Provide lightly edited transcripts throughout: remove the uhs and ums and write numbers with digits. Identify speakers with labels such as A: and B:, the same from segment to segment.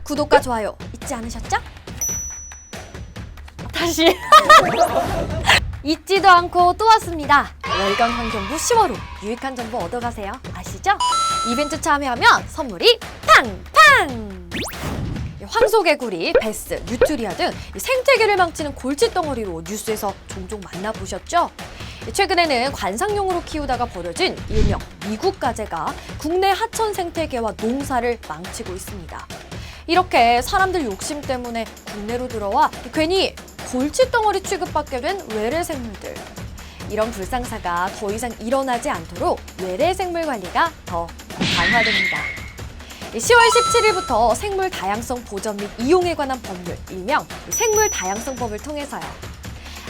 A: 구독과 좋아요 잊지 않으셨죠? 다시 잊지도 않고 또 왔습니다. 월간 환경부 10월호 유익한 정보 얻어가세요. 아시죠? 이벤트 참여하면 선물이 팡팡! 황소개구리, 베스, 뉴트리아 등 생태계를 망치는 골칫덩어리로 뉴스에서 종종 만나보셨죠? 최근에는 관상용으로 키우다가 버려진 일명 미국 가재가 국내 하천 생태계와 농사를 망치고 있습니다. 이렇게 사람들 욕심 때문에 국내로 들어와 괜히 골칫덩어리 취급받게 된 외래 생물들. 이런 불상사가 더 이상 일어나지 않도록 외래 생물 관리가 더 강화됩니다. 10월 17일부터 생물 다양성 보전 및 이용에 관한 법률, 일명 생물 다양성법을 통해서요.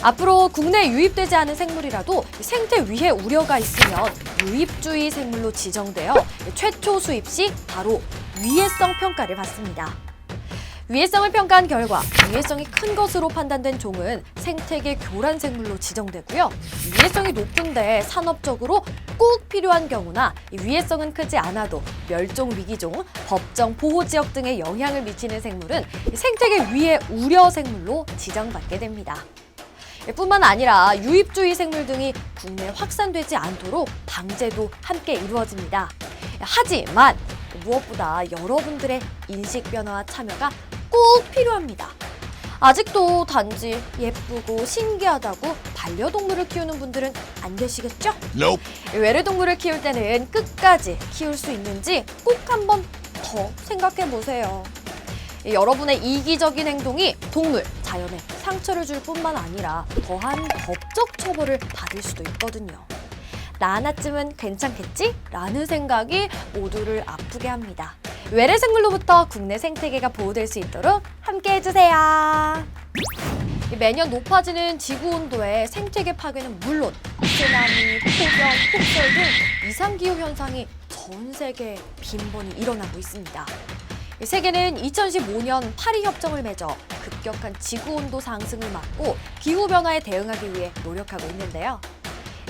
A: 앞으로 국내에 유입되지 않은 생물이라도 생태 위해 우려가 있으면 유입주의 생물로 지정되어 최초 수입 시 바로 위해성 평가를 받습니다. 위해성을 평가한 결과 위해성이 큰 것으로 판단된 종은 생태계 교란 생물로 지정되고요. 위해성이 높은데 산업적으로 꼭 필요한 경우나 위해성은 크지 않아도 멸종 위기종, 법정 보호지역 등에 영향을 미치는 생물은 생태계 위해 우려 생물로 지정받게 됩니다. 뿐만 아니라 유입주의 생물 등이 국내에 확산되지 않도록 방제도 함께 이루어집니다. 하지만 무엇보다 여러분들의 인식 변화와 참여가 꼭 필요합니다. 아직도 단지 예쁘고 신기하다고 반려동물을 키우는 분들은 안 계시겠죠?
B: Nope.
A: 외래동물을 키울 때는 끝까지 키울 수 있는지 꼭 한번 더 생각해 보세요. 여러분의 이기적인 행동이 동물, 자연에 상처를 줄 뿐만 아니라 더한 법적 처벌을 받을 수도 있거든요. 나 하나쯤은 괜찮겠지? 라는 생각이 모두를 아프게 합니다. 외래 생물로부터 국내 생태계가 보호될 수 있도록 함께 해주세요. 매년 높아지는 지구온도의 생태계 파괴는 물론 쓰나미, 폭염, 폭설 등 이상기후 현상이 전 세계에 빈번히 일어나고 있습니다. 세계는 2015년 파리 협정을 맺어 급격한 지구온도 상승을 막고 기후변화에 대응하기 위해 노력하고 있는데요.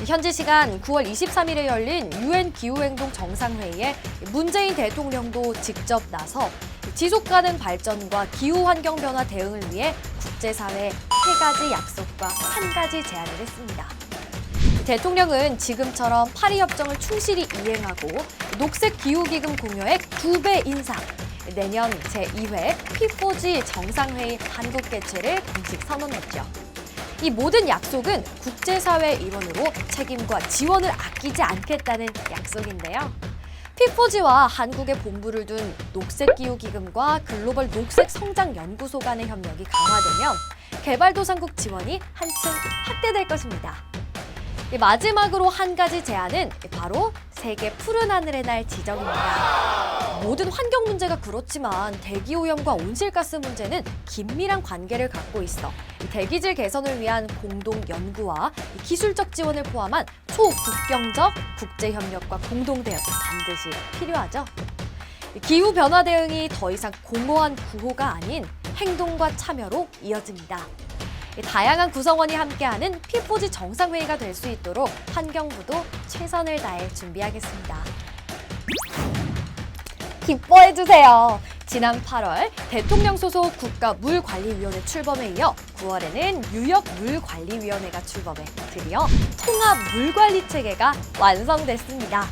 A: 현지 시간 9월 23일에 열린 UN 기후행동 정상회의에 문재인 대통령도 직접 나서 지속가능 발전과 기후환경 변화 대응을 위해 국제사회에 3가지 약속과 1가지 제안을 했습니다. 대통령은 지금처럼 파리 협정을 충실히 이행하고 녹색 기후기금 공여액 2배 인상, 내년 제2회 P4G 정상회의 한국 개최를 공식 선언했죠. 이 모든 약속은 국제사회의 일원으로 책임과 지원을 아끼지 않겠다는 약속인데요. P4G와 한국의 본부를 둔 녹색기후기금과 글로벌 녹색성장연구소 간의 협력이 강화되면 개발도상국 지원이 한층 확대될 것입니다. 마지막으로 1가지 제안은 바로 세계 푸른 하늘의 날 지정입니다. 모든 환경 문제가 그렇지만 대기오염과 온실가스 문제는 긴밀한 관계를 갖고 있어 대기질 개선을 위한 공동 연구와 기술적 지원을 포함한 초국경적 국제협력과 공동 대응이 반드시 필요하죠. 기후변화 대응이 더 이상 공허한 구호가 아닌 행동과 참여로 이어집니다. 다양한 구성원이 함께하는 P4G 정상회의가 될 수 있도록 환경부도 최선을 다해 준비하겠습니다. 기뻐해주세요. 지난 8월 대통령 소속 국가물관리위원회 출범에 이어 9월에는 뉴욕물관리위원회가 출범해 드디어 통합물관리체계가 완성됐습니다.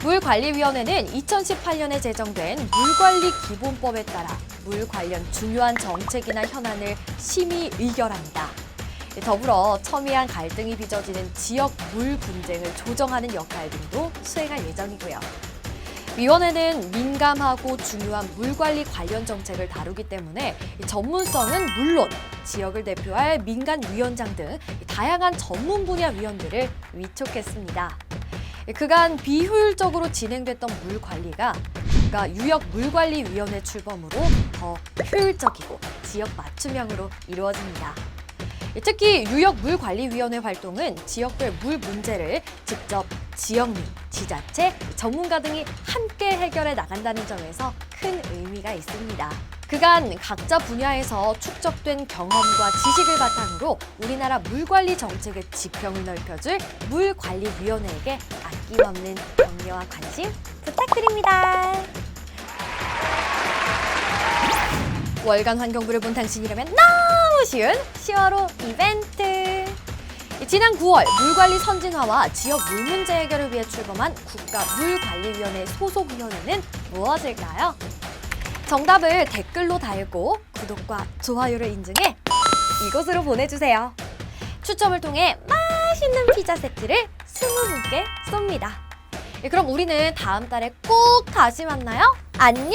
A: 물관리위원회는 2018년에 제정된 물관리기본법에 따라 물 관련 중요한 정책이나 현안을 심의 의결합니다. 더불어 첨예한 갈등이 빚어지는 지역 물 분쟁을 조정하는 역할 등도 수행할 예정이고요. 위원회는 민감하고 중요한 물관리 관련 정책을 다루기 때문에 전문성은 물론 지역을 대표할 민간위원장 등 다양한 전문 분야 위원들을 위촉했습니다. 그간 비효율적으로 진행됐던 물 관리가 국가 유역 물관리위원회 출범으로 더 효율적이고 지역 맞춤형으로 이루어집니다. 특히 유역물관리위원회 활동은 지역별 물 문제를 직접 지역민, 지자체, 전문가 등이 함께 해결해 나간다는 점에서 큰 의미가 있습니다. 그간 각자 분야에서 축적된 경험과 지식을 바탕으로 우리나라 물관리 정책의 지평을 넓혀줄 물관리위원회에게 아낌없는 격려와 관심 부탁드립니다. 월간 환경부를 본 당신이라면 너무 쉬운 10월호 이벤트. 지난 9월 물관리 선진화와 지역 물 문제 해결을 위해 출범한 국가물관리위원회 소속위원회는 무엇일까요? 정답을 댓글로 달고 구독과 좋아요를 인증해 이곳으로 보내주세요. 추첨을 통해 맛있는 피자 세트를 20분께 쏩니다. 그럼 우리는 다음 달에 꼭 다시 만나요. 안녕!